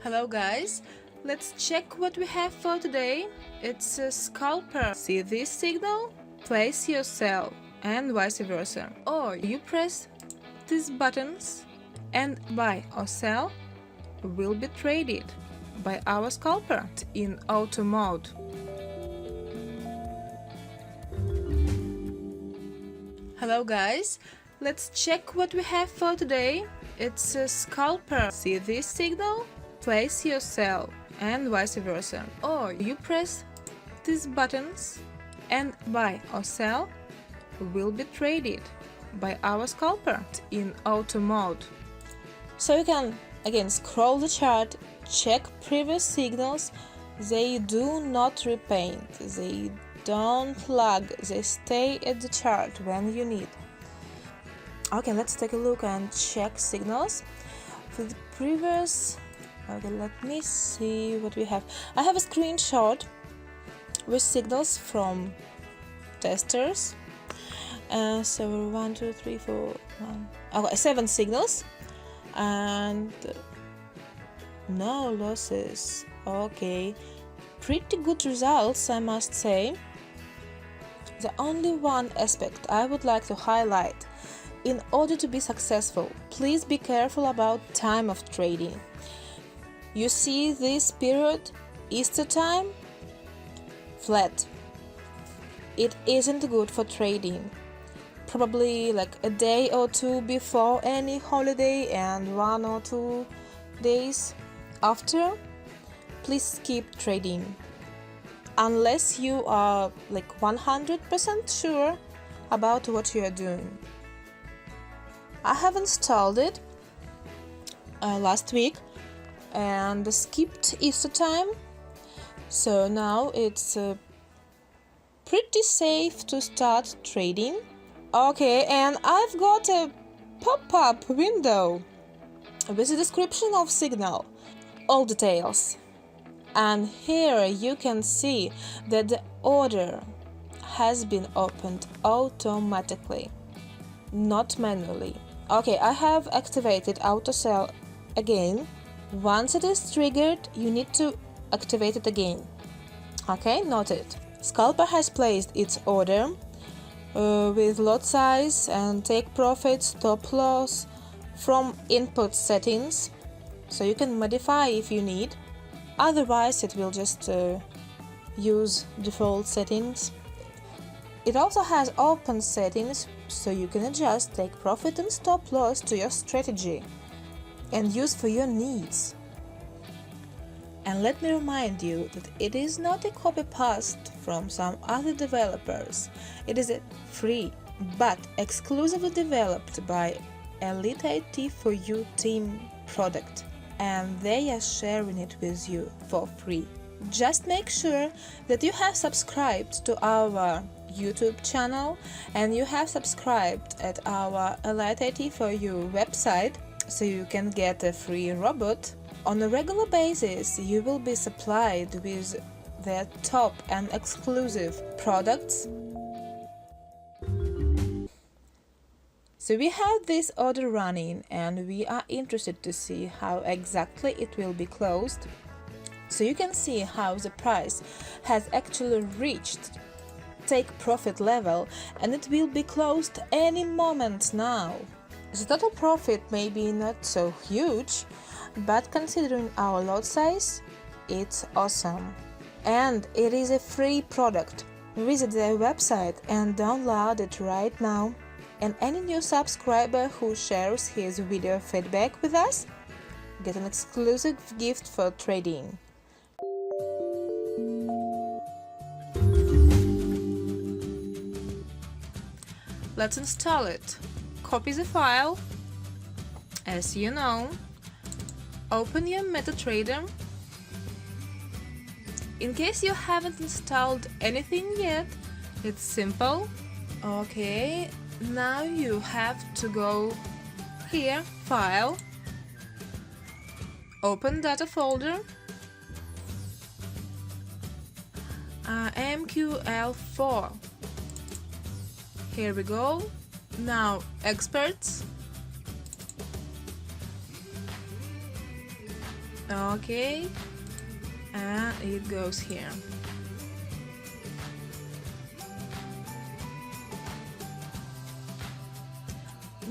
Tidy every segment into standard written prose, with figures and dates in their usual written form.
Hello guys, let's check what we have for today. It's a scalper. See this signal? Place your sell and vice versa. Or you press these buttons and buy or sell will be traded by our scalper in auto mode. Hello guys, let's check what we have for today. It's a scalper. See this signal? Place your sell and vice versa. Or you press these buttons and buy or sell will be traded by our scalper in auto mode. So you can again scroll the chart, check previous signals. They do not repaint, they don't lag, they stay at the chart when you need. Okay, let's take a look and check signals for the previous. Okay, let me see what we have. I have a screenshot with signals from testers. So 1, 2, 3, 4, 1. Okay, 7 signals and no losses. Okay, pretty good results, I must say. The only one aspect I would like to highlight: in order to be successful, please be careful about time of trading. You see this period, Easter time, flat. It isn't good for trading. Probably like a day or two before any holiday and 1 or 2 days after, please skip trading. Unless you are like 100% sure about what you are doing. I have installed it last week and skipped Easter time, so now it's pretty safe to start trading. Okay, and I've got a pop-up window with a description of signal, all details, and here you can see that the order has been opened automatically, not manually. Okay, I have activated auto sell again. Once it is triggered, you need to activate it again. Okay, noted. Scalper has placed its order with lot size and take profit, stop loss from input settings, so you can modify if you need. Otherwise, it will just use default settings. It also has open settings, so you can adjust take profit and stop loss to your strategy and use for your needs. And let me remind you that it is not a copy-paste from some other developers. It is a free but exclusively developed by EliteIt4U team product, and they are sharing it with you for free. Just make sure that you have subscribed to our YouTube channel and you have subscribed at our EliteIt4U website, so you can get a free robot. On a regular basis, you will be supplied with their top and exclusive products. So we have this order running and we are interested to see how exactly it will be closed. So you can see how the price has actually reached take profit level and it will be closed any moment now. The total profit may be not so huge, but considering our lot size, it's awesome. And it is a free product. Visit their website and download it right now. And any new subscriber who shares his video feedback with us get an exclusive gift for trading. Let's install it. Copy the file, as you know. Open your MetaTrader. In case you haven't installed anything yet, it's simple. Okay, now you have to go here, File, Open Data Folder, MQL4. Here we go. Now Experts, Okay, and it goes here.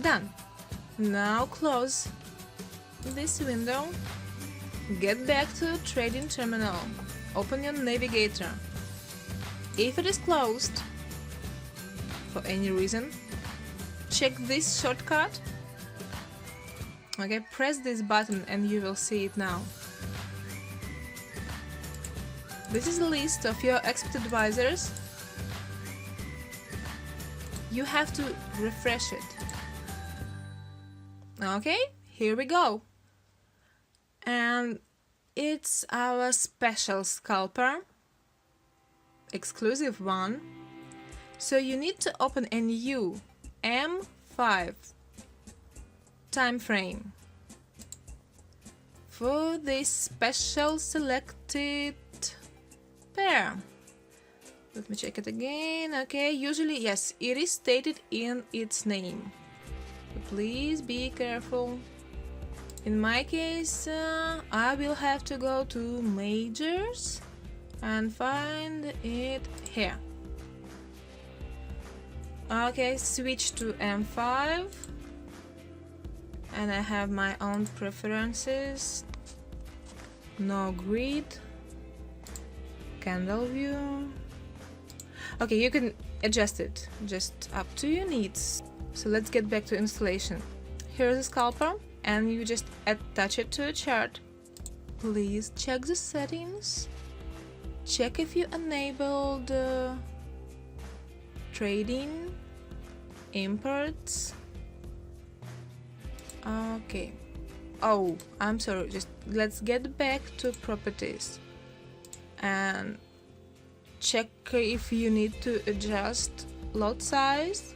Done. Now close this window. Get back to trading terminal. Open your navigator. If it is closed for any reason, check this shortcut. Okay, press this button and you will see it now. This is a list of your expert advisors. You have to refresh it. Okay, here we go. And it's our special scalper, exclusive one. So you need to open a new M5 time frame for this special selected pair. Let me check it again. Okay, usually yes, it is stated in its name. Please be careful. In my case, I will have to go to majors and find it here. Okay, switch to M5, and I have my own preferences. No grid, candle view. Okay, you can adjust it, just up to your needs. So let's get back to installation. Here's a scalper, and you just attach it to a chart. Please check the settings. Check if you enabled trading, imports. Okay. Oh, I'm sorry. Just let's get back to properties and check if you need to adjust lot size.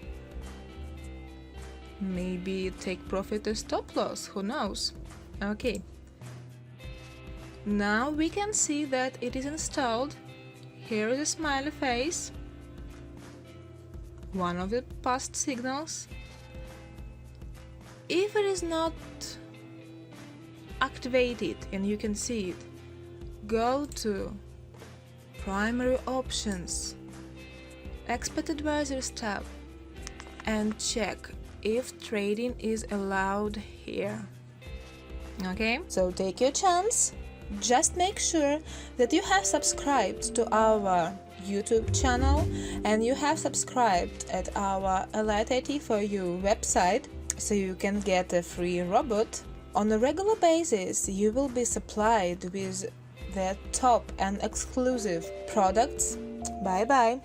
Maybe take profit or stop loss, who knows? Okay. Now we can see that it is installed. Here is a smiley face, one of the past signals. If it is not activated and you can see it, go to Primary Options, Expert Advisors tab, and check if trading is allowed here. Okay, so take your chance. Just make sure that you have subscribed to our YouTube channel and you have subscribed at our EliteIt4U website, so you can get a free robot. On a regular basis, you will be supplied with the top and exclusive products. Bye bye.